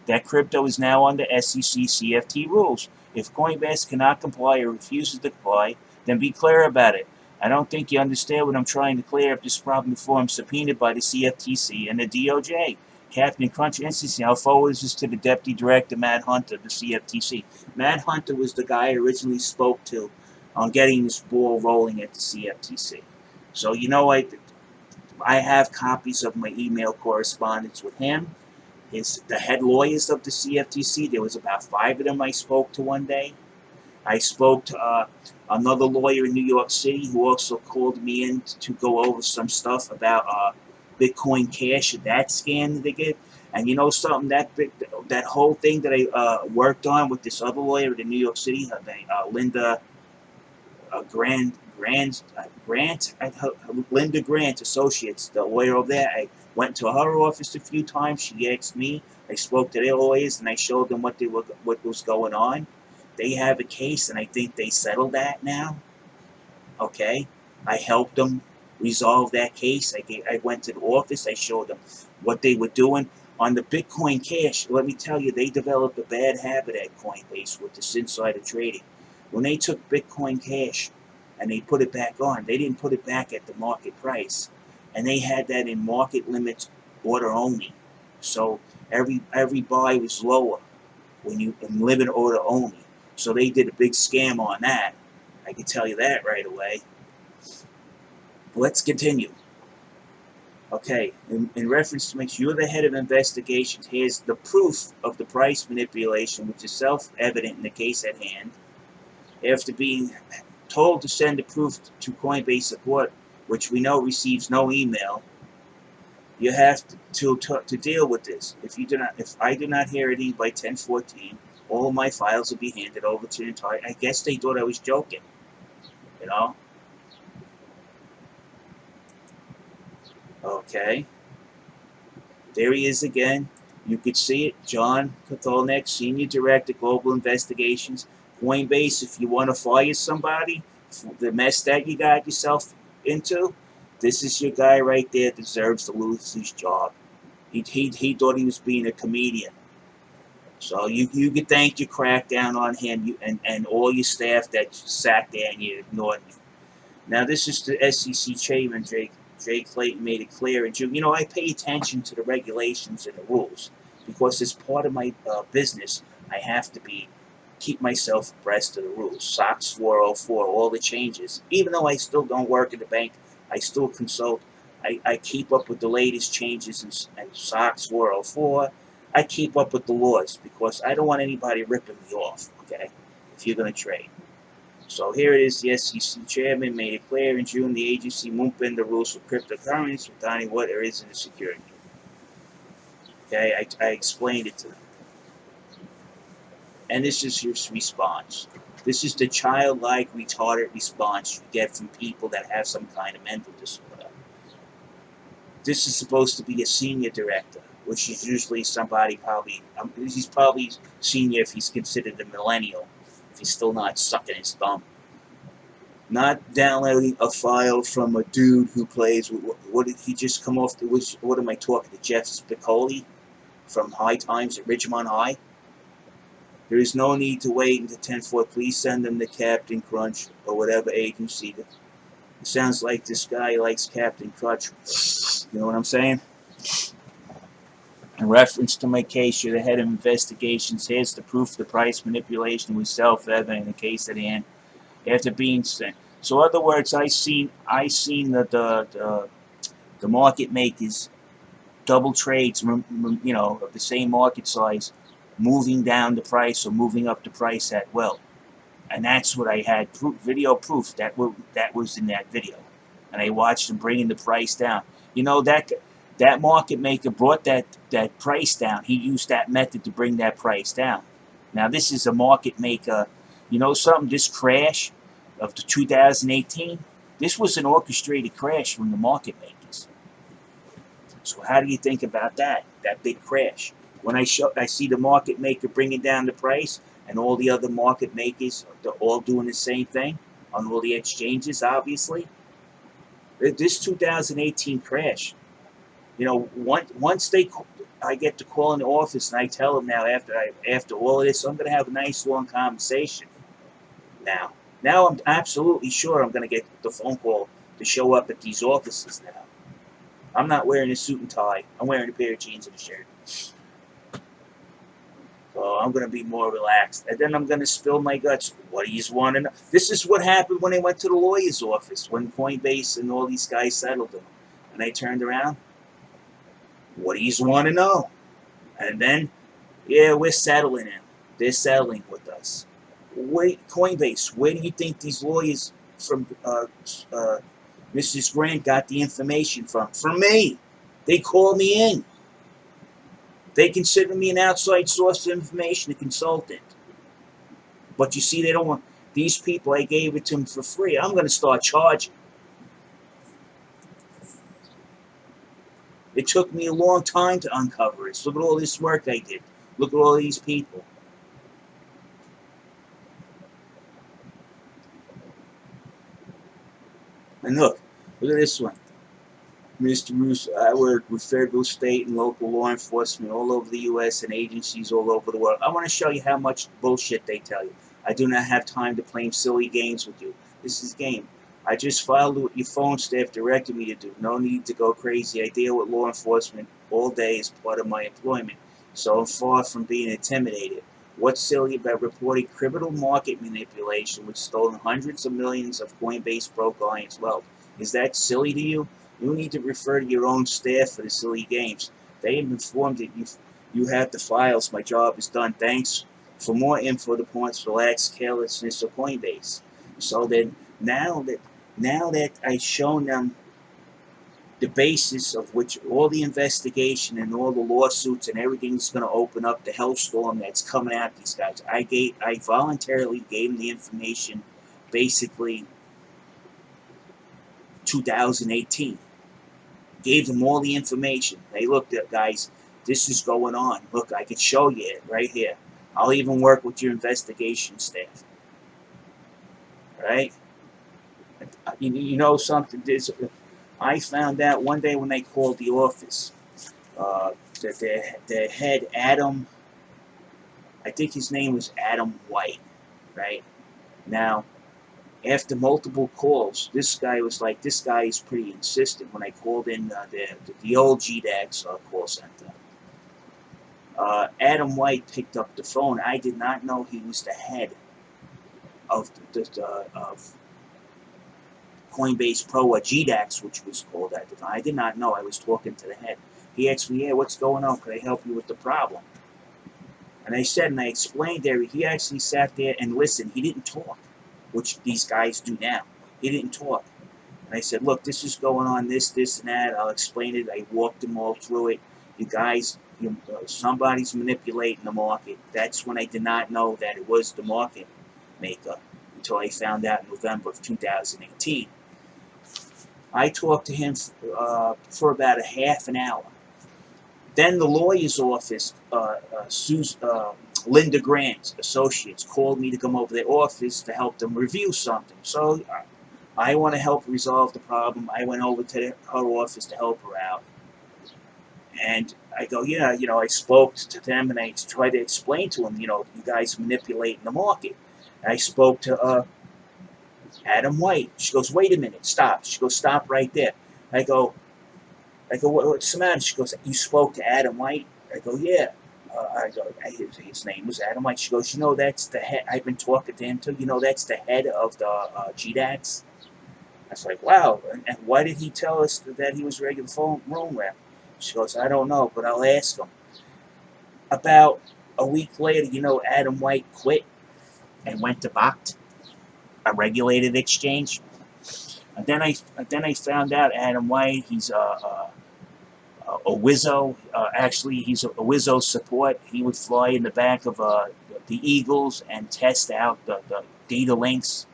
that crypto is now under SEC CFT rules. If Coinbase cannot comply or refuses to comply, then be clear about it. I don't think you understand what I'm trying to clear up this problem before I'm subpoenaed by the CFTC and the DOJ. Captain Crunch Instantly. I'll forward this to the Deputy Director, Matt Hunter, of the CFTC. Matt Hunter was the guy I originally spoke to on getting this ball rolling at the CFTC. So, I have copies of my email correspondence with him. The head lawyers of the CFTC. There was about 5 of them I spoke to one day. I spoke to another lawyer in New York City who also called me in to go over some stuff about Bitcoin Cash and that scam that they did. And you know something, that whole thing that I worked on with this other lawyer in New York City, Linda Linda Grant Associates, the lawyer over there. I went to her office a few times. She asked me. I spoke to their lawyers and I showed them what was going on. They have a case, and I think they settled that now. Okay, I helped them resolve that case. I went to the office. I showed them what they were doing on the Bitcoin Cash. Let me tell you, they developed a bad habit at Coinbase with this insider trading. When they took Bitcoin Cash and they put it back on, they didn't put it back at the market price, and they had that in market limits order only. So every buy was lower when you in limit order only. So they did a big scam on that. I can tell you that right away. Let's continue. Okay, in reference to make sure you're the head of investigations, here's the proof of the price manipulation, which is self-evident in the case at hand. After being told to send the proof to Coinbase support, which we know receives no email, you have to deal with this. If I do not hear anything by 10/14, all of my files will be handed over to the entire. I guess they thought I was joking, you know. Okay, there he is again. You could see it, John Katholnik, Senior Director, Global Investigations, Coinbase. If you want to fire somebody for the mess that you got yourself into, this is your guy right there. Deserves to lose his job. He thought he was being a comedian. So you could thank your crackdown on him and all your staff that sat there and you ignored me. Now this is the SEC chairman, Jay Clayton, made it clear in June. I pay attention to the regulations and the rules because as part of my business, I have to keep myself abreast of the rules. SOX 404, all the changes. Even though I still don't work at the bank, I still consult. I keep up with the latest changes in SOX 404. I keep up with the laws because I don't want anybody ripping me off, okay, if you're going to trade. So here it is, the SEC chairman made it clear in June the agency won't bend the rules for cryptocurrency regarding what there is in the security. Okay, I explained it to them. And this is his response. This is the childlike, retarded response you get from people that have some kind of mental disorder. This is supposed to be a senior director, which is usually somebody he's probably senior if he's considered a millennial, if he's still not sucking his thumb. Not downloading a file from a dude who plays. What did he just come off? What am I talking to? Jeff Spicoli from High Times at Ridgemont High. There is no need to wait until 10/4. Please send them to Captain Crunch or whatever agency. It sounds like this guy likes Captain Crunch. You know what I'm saying? In reference to my case, you're the head of investigations. Here's the proof the price manipulation was self-evident in the case at hand. After being sent. So, in other words, I seen that the market makers double trades, of the same market size, moving down the price or moving up the price at will, and that's what I had video proof that was in that video, and I watched them bringing the price down. That market maker brought that price down. He used that method to bring that price down. Now this is a market maker. Something? This crash of the 2018, this was an orchestrated crash from the market makers. So how do you think about that big crash? When I see the market maker bringing down the price and all the other market makers, they're all doing the same thing on all the exchanges, obviously. This 2018 crash, once I get to call in the office and I tell them now after all of this, I'm going to have a nice long conversation. Now I'm absolutely sure I'm going to get the phone call to show up at these offices now. I'm not wearing a suit and tie. I'm wearing a pair of jeans and a shirt. So I'm going to be more relaxed. And then I'm going to spill my guts. What do you want to know? This is what happened when I went to the lawyer's office, when Coinbase and all these guys settled them. And I turned around. What do you want to know? And then, yeah, we're settling him. They're settling with us. Wait, Coinbase, where do you think these lawyers from Mrs. Grant got the information from? From me. They called me in. They consider me an outside source of information, a consultant. But you see, they don't want these people. I gave it to them for free. I'm going to start charging. It took me a long time to uncover this. Look at all this work I did. Look at all these people. And look at this one. Mr. Russo, I work with federal, state, and local law enforcement all over the U.S. and agencies all over the world. I want to show you how much bullshit they tell you. I do not have time to play silly games with you. This is a game. I just filed what your phone staff directed me to do. No need to go crazy. I deal with law enforcement all day as part of my employment, so I'm far from being intimidated. What's silly about reporting criminal market manipulation, which stolen hundreds of millions of Coinbase pro clients' wealth? Is that silly to you? You need to refer to your own staff for the silly games. They have informed that you have the files. My job is done. Thanks. For more info, the points relax carelessness of Coinbase. So then now that I've shown them the basis of which all the investigation and all the lawsuits and everything's going to open up the hellstorm that's coming at these guys. I voluntarily gave them the information, basically 2018. Gave them all the information. Hey, look, guys, this is going on. Look, I can show you it right here. I'll even work with your investigation staff. All right? You know something? I found out one day when I called the office that their head, Adam, I think his name was Adam White, right? Now, after multiple calls, this guy is pretty insistent. When I called in the old GDAX call center, Adam White picked up the phone. I did not know he was the head of of Coinbase Pro, or GDAX, which was called at the time. I did not know. I was talking to the head. He asked me, "Yeah, what's going on? Could I help you with the problem?" And I said, and I explained everything. He actually sat there and listened. He didn't talk, which these guys do now. He didn't talk. And I said, look, this is going on, this, and that. I'll explain it. I walked them all through it. You guys, somebody's manipulating the market. That's when I did not know that it was the market maker until I found out in November of 2018. I talked to him for about a half an hour. Then the lawyer's office, Linda Grant Associates, called me to come over to their office to help them review something. So I want to help resolve the problem. I went over to her office to help her out. And I go, yeah, I spoke to them and I tried to explain to them, you guys manipulating the market. And I spoke to Adam White. She goes, wait a minute, stop. She goes, stop right there. I go, what's the matter? She goes, you spoke to Adam White? I go, yeah. I go, his name was Adam White. She goes, that's the head. I've been talking to him too. That's the head of the GDAX. I was like, wow. And why did he tell us that he was regular phone room rep? She goes, I don't know, but I'll ask him. About a week later, Adam White quit and went to BOCT, a regulated exchange. And then I found out Adam White, he's a Wizzo. Actually, he's a Wizzo support. He would fly in the back of the Eagles and test out the data links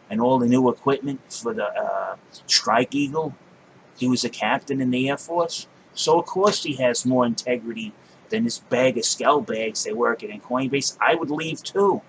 and all the new equipment for the Strike Eagle. He was a captain in the Air Force. So, of course, he has more integrity than this bag of scalbags they working in Coinbase. I would leave, too.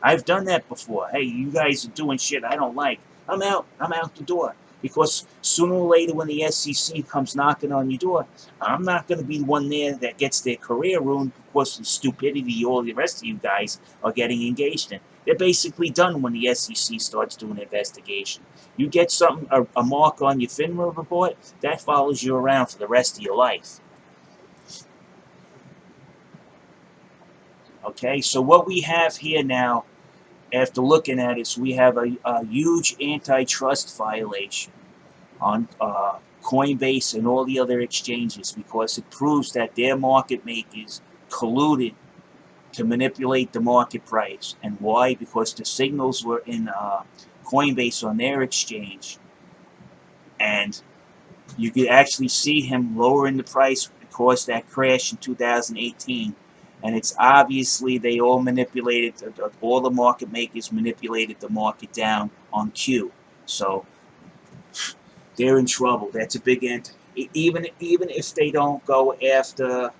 I've done that before. Hey, you guys are doing shit I don't like. I'm out. I'm out the door. Because sooner or later when the SEC comes knocking on your door, I'm not going to be the one there that gets their career ruined because of the stupidity all the rest of you guys are getting engaged in. They're basically done when the SEC starts doing an investigation. You get something, a mark on your FINRA report, that follows you around for the rest of your life. Okay, so what we have here now, after looking at it, is we have a huge antitrust violation on Coinbase and all the other exchanges, because it proves that their market makers colluded to manipulate the market price. And why? Because the signals were in Coinbase on their exchange, and you could actually see him lowering the price because that crash in 2018. And it's obviously they all manipulated, all the market makers manipulated the market down on Q. So they're in trouble. That's a big ent. Even if they don't go after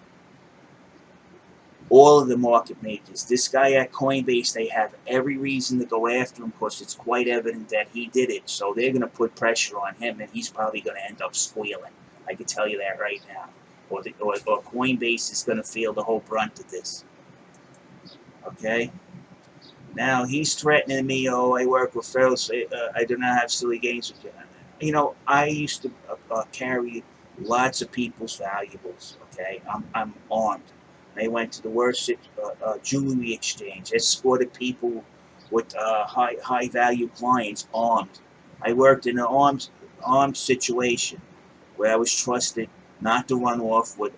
all of the market makers, this guy at Coinbase, they have every reason to go after him because it's quite evident that he did it. So they're going to put pressure on him, and he's probably going to end up squealing. I can tell you that right now. Or Coinbase is going to feel the whole brunt of this. Okay? Now he's threatening me. Oh, I work with federal. I do not have silly games with you. You know, I used to carry lots of people's valuables. Okay, I'm armed. I went to the worst jewelry exchange. Escorted people with high value clients armed. I worked in an armed situation where I was trusted not to run off with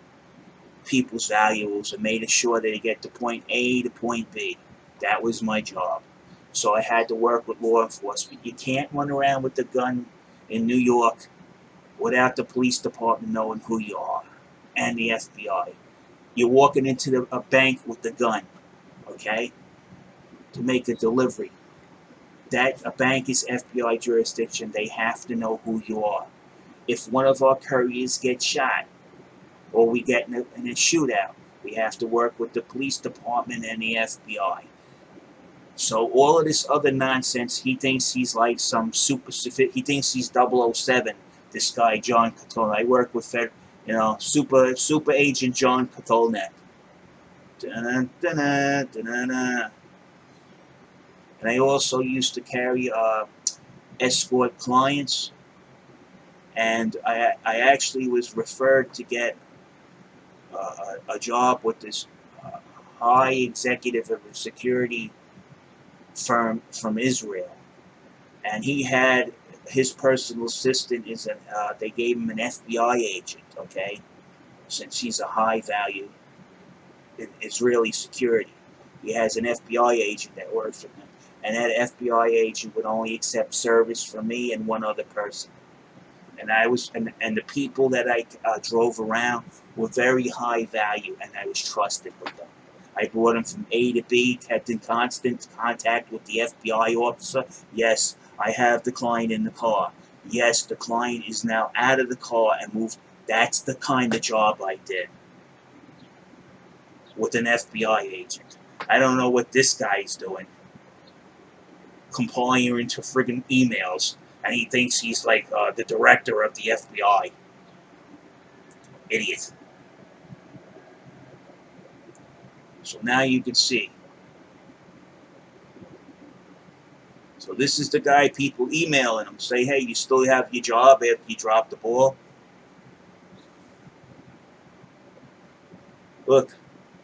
people's valuables and made sure that they get to point A to point B. That was my job. So I had to work with law enforcement. You can't run around with a gun in New York without the police department knowing who you are and the FBI. You're walking into a bank with the gun, okay, to make a delivery. That a bank is FBI jurisdiction. They have to know who you are. If one of our couriers gets shot, or we get in a shootout, we have to work with the police department and the FBI. So all of this other nonsense, he thinks he's like some he thinks he's 007, this guy, John Catone. I work with super agent John Catone. And I also used to carry escort clients, and I actually was referred to get a job with this high executive of a security firm from Israel, and he had his personal assistant they gave him an FBI agent, okay, since he's a high value in Israeli security. He has an FBI agent that works for him, and that FBI agent would only accept service from me and one other person. And the people that I drove around were very high value, and I was trusted with them. I brought them from A to B, kept in constant contact with the FBI officer. Yes, I have the client in the car. Yes, the client is now out of the car and moved. That's the kind of job I did with an FBI agent. I don't know what this guy's doing, compiling into friggin' emails, and he thinks he's like the director of the FBI. Idiot. So now you can see. So this is the guy people emailing him, say, hey, you still have your job after you dropped the ball? Look,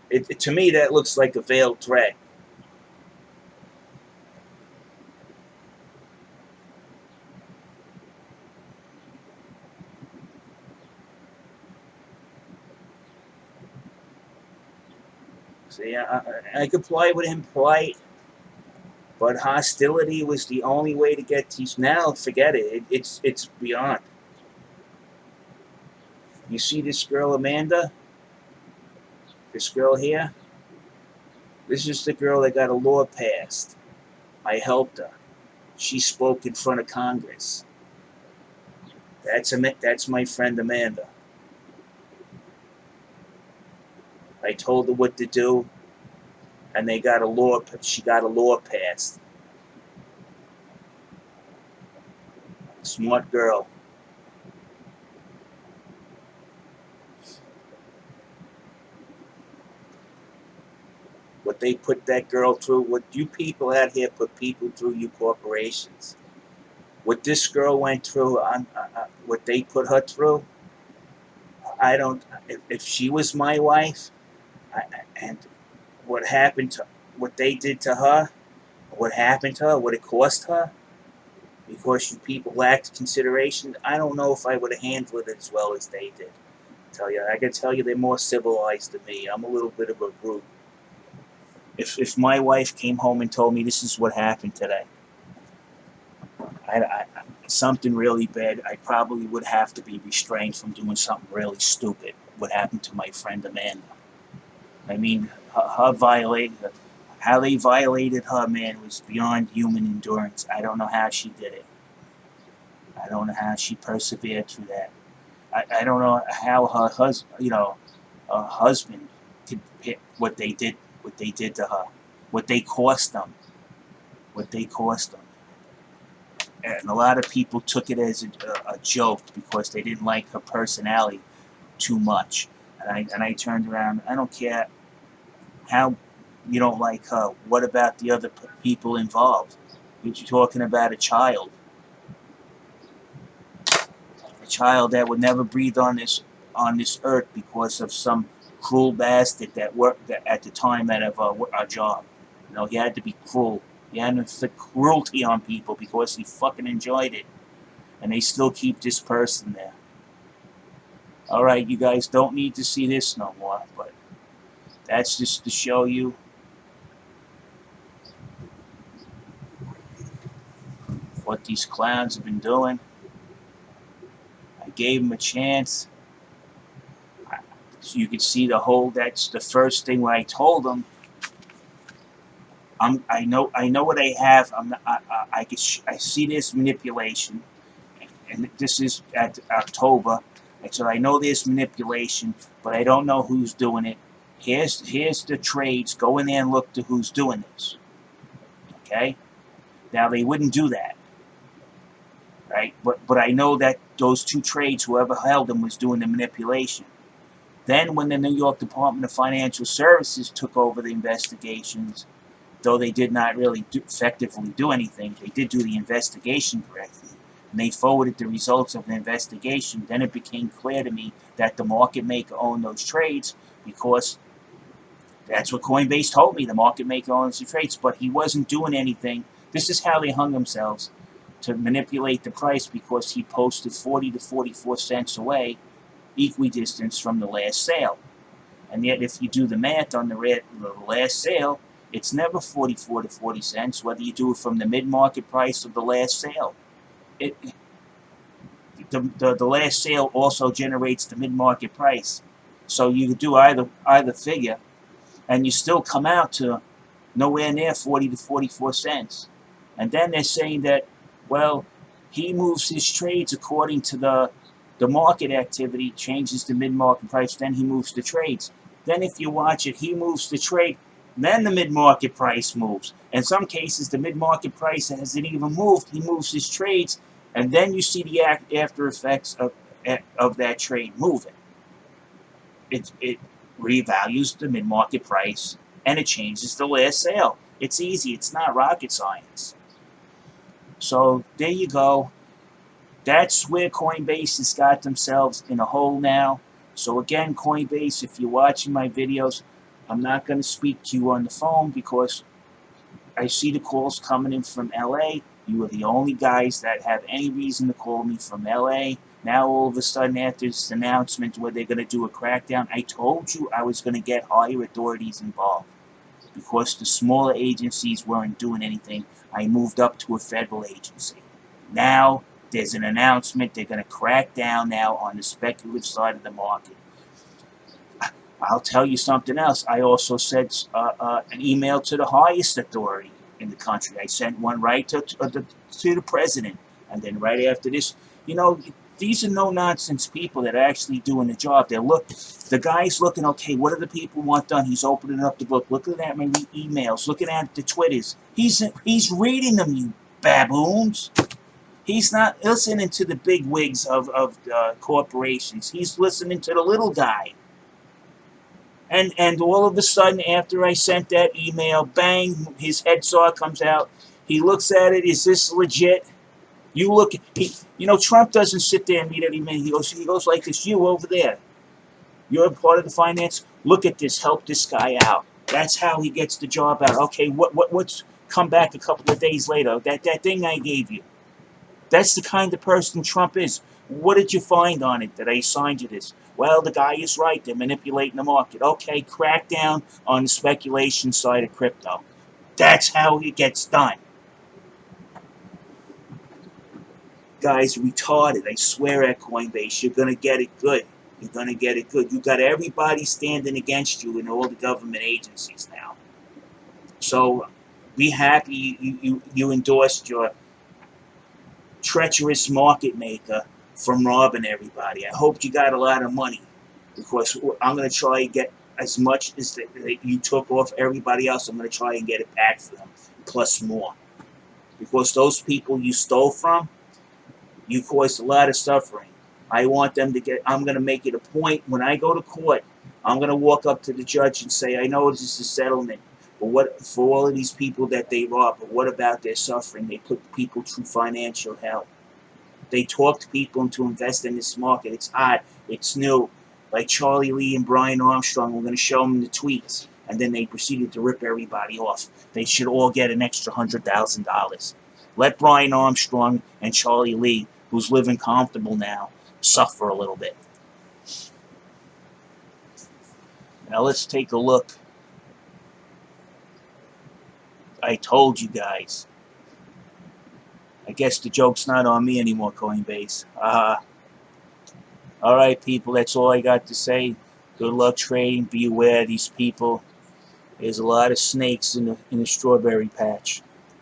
to me that looks like a veiled threat. See, I complied with him polite, but hostility was the only way to get these. Now, forget it. It's beyond. You see this girl, Amanda? This girl here? This is the girl that got a law passed. I helped her. She spoke in front of Congress. That's my friend Amanda. I told her what to do, and she got a law passed. Smart girl. What what they put that girl through, what you people out here put people through, you corporations. What this girl went through, what they put her through, I don't. If she was my wife, and what happened to, what they did to her, what happened to her, what it cost her, because you people lacked consideration, I don't know if I would have handled it as well as they did. I can tell you they're more civilized than me. I'm a little bit of a brute. If my wife came home and told me this is what happened today, I something really bad, I probably would have to be restrained from doing something really stupid. What happened to my friend Amanda? I mean, how they violated her, man, was beyond human endurance. I don't know how she did it. I don't know how she persevered through that. I don't know how her husband could hit what they did to her, what they cost them, what they cost them. And a lot of people took it as a joke because they didn't like her personality too much. And I turned around. I don't care how you don't like her. What about the other people involved? You're talking about a child that would never breathe on this earth because of some cruel bastard that worked at the time at our job. You know, he had to be cruel. He had to inflict cruelty on people because he fucking enjoyed it, and they still keep this person there. All right, you guys don't need to see this no more, but that's just to show you what these clowns have been doing. I gave them a chance. So you can see that's the first thing where I told them, I know what I have. I see this manipulation, and this is at October. I said I know there's manipulation, but I don't know who's doing it. Here's the trades. Go in there and look to who's doing this. Okay. Now they wouldn't do that, right? But I know that those two trades, whoever held them, was doing the manipulation. Then when the New York Department of Financial Services took over the investigations, though they did not really effectively do anything, they did do the investigation correctly. And they forwarded the results of the investigation. Then it became clear to me that the market maker owned those trades because that's what Coinbase told me. The market maker owns the trades, but he wasn't doing anything. This is how they hung themselves to manipulate the price because he posted 40 to 44 cents away, equidistance from the last sale. And yet, if you do the math on the last sale, it's never 44 to 40 cents, whether you do it from the mid-market price or the last sale. The last sale also generates the mid-market price. So you could do either figure, and you still come out to nowhere near 40 to 44 cents. And then they're saying that, well, he moves his trades according to the market activity, changes the mid-market price, then he moves the trades. Then if you watch it, he moves the trade, then the mid-market price moves. In some cases, the mid-market price hasn't even moved. He moves his trades, and then you see the after effects of that trade moving. It revalues the mid-market price, and it changes the last sale. It's easy. It's not rocket science. So there you go. That's where Coinbase has got themselves in a hole now. So again, Coinbase, if you're watching my videos, I'm not going to speak to you on the phone because I see the calls coming in from LA. You are the only guys that have any reason to call me from LA. Now all of a sudden after this announcement where they're going to do a crackdown, I told you I was going to get higher authorities involved. Because the smaller agencies weren't doing anything, I moved up to a federal agency. Now there's an announcement they're going to crack down now on the speculative side of the market. I'll tell you something else. I also sent an email to the highest authority in the country. I sent one right to the president. And then right after this, these are no-nonsense people that are actually doing the job. The guy's looking, okay, what do the people want done? He's opening up the book, looking at my emails, looking at the Twitters. He's reading them, you baboons. He's not listening to the big wigs of corporations. He's listening to the little guy. And all of a sudden, after I sent that email, bang, his head saw comes out. He looks at it. Is this legit? You look. Trump doesn't sit there and meet every minute. He goes like this. You over there. You're part of the finance. Look at this. Help this guy out. That's how he gets the job out. Okay. What's come back a couple of days later? That thing I gave you. That's the kind of person Trump is. What did you find on it that I assigned you this? Well, the guy is right. They're manipulating the market. Okay, crack down on the speculation side of crypto. That's how it gets done. Guys, retarded. I swear at Coinbase, you're going to get it good. You're going to get it good. You got everybody standing against you in all the government agencies now. So be happy you endorsed your treacherous market maker from robbing everybody. I hope you got a lot of money, because I'm going to try and get as much as that you took off everybody else. I'm going to try and get it back for them, plus more. Because those people you stole from, you caused a lot of suffering. I want them to get, I'm going to make it a point when I go to court, I'm going to walk up to the judge and say, I know this is a settlement, but what for all of these people that they robbed, but what about their suffering? They put people through financial hell. They talked people into investing in this market. It's hot. It's new. Like Charlie Lee and Brian Armstrong, we're going to show them the tweets. And then they proceeded to rip everybody off. They should all get an extra $100,000. Let Brian Armstrong and Charlie Lee, who's living comfortable now, suffer a little bit. Now let's take a look. I told you guys. I guess the joke's not on me anymore, Coinbase. All right, people, that's all I got to say. Good luck trading. Be aware of these people. There's a lot of snakes in the strawberry patch.